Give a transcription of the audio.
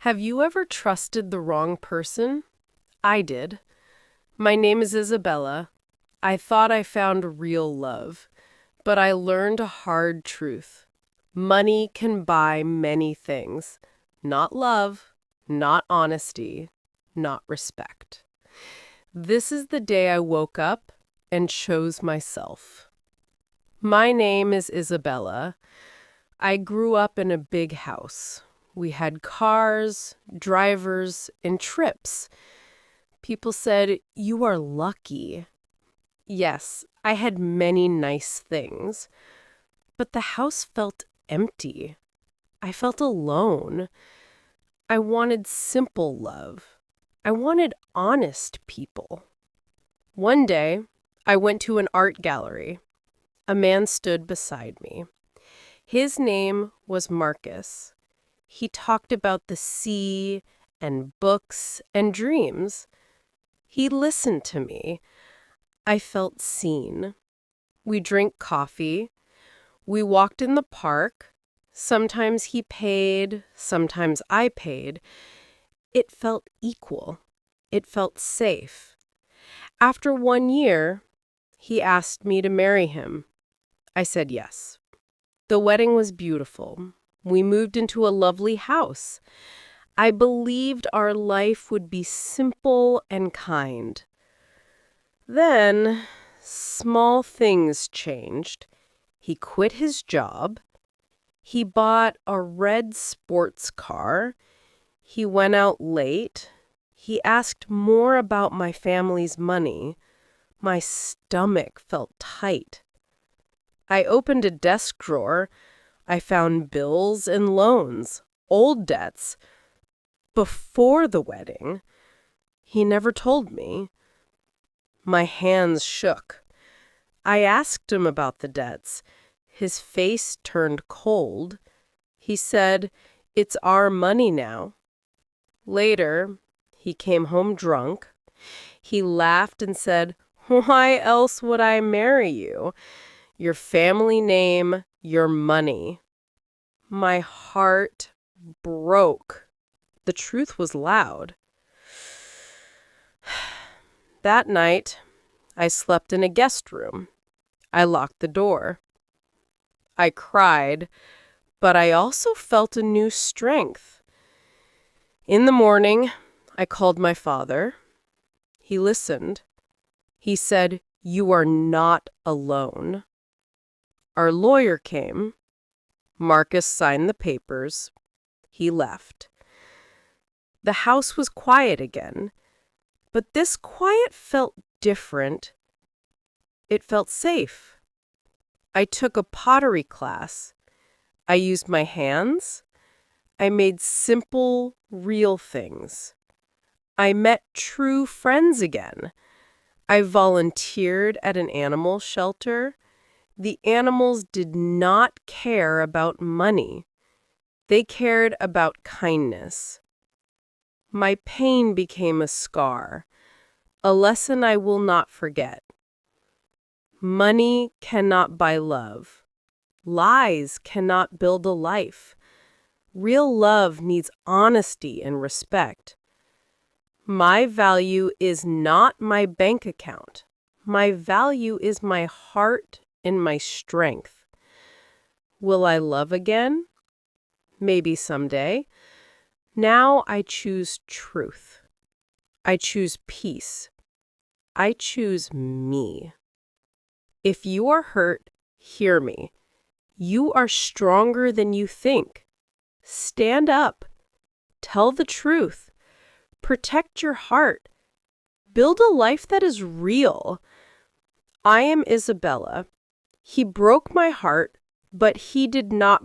Have you ever trusted the wrong person? I did. My name is Isabella. I thought I found real love, but I learned a hard truth. Money can buy many things. Not love, not honesty, not respect. This is the day I woke up and chose myself. My name is Isabella. I grew up in a big house. We had cars, drivers, and trips. People said, "You are lucky." Yes, I had many nice things, but the house felt empty. I felt alone. I wanted simple love. I wanted honest people. One day, I went to an art gallery. A man stood beside me. His name was Marcus. He talked about the sea and books and dreams. He listened to me. I felt seen. We drank coffee. We walked in the park. Sometimes he paid, sometimes I paid. It felt equal. It felt safe. After 1 year, he asked me to marry him. I said yes. The wedding was beautiful. We moved into a lovely house. I believed our life would be simple and kind. Then, small things changed. He quit his job. He bought a red sports car. He went out late. He asked more about my family's money. My stomach felt tight. I opened a desk drawer. I found bills and loans, old debts. Before the wedding, he never told me. My hands shook. I asked him about the debts. His face turned cold. He said, "It's our money now." Later, he came home drunk. He laughed and said, "Why else would I marry you? Your family name, your money." My heart broke. The truth was loud. That night, I slept in a guest room. I locked the door. I cried, but I also felt a new strength. In the morning, I called my father. He listened. He said, "You are not alone." Our lawyer came. Marcus signed the papers. He left. The house was quiet again, but this quiet felt different. It felt safe. I took a pottery class. I used my hands. I made simple, real things. I met true friends again. I volunteered at an animal shelter. The animals did not care about money. They cared about kindness. My pain became a scar, a lesson I will not forget. Money cannot buy love. Lies cannot build a life. Real love needs honesty and respect. My value is not my bank account. My value is my heart and my strength. Will I love again? Maybe someday. Now I choose truth. I choose peace. I choose me. If you are hurt, hear me. You are stronger than you think. Stand up. Tell the truth. Protect your heart. Build a life that is real. I am Isabella. He broke my heart, but he did not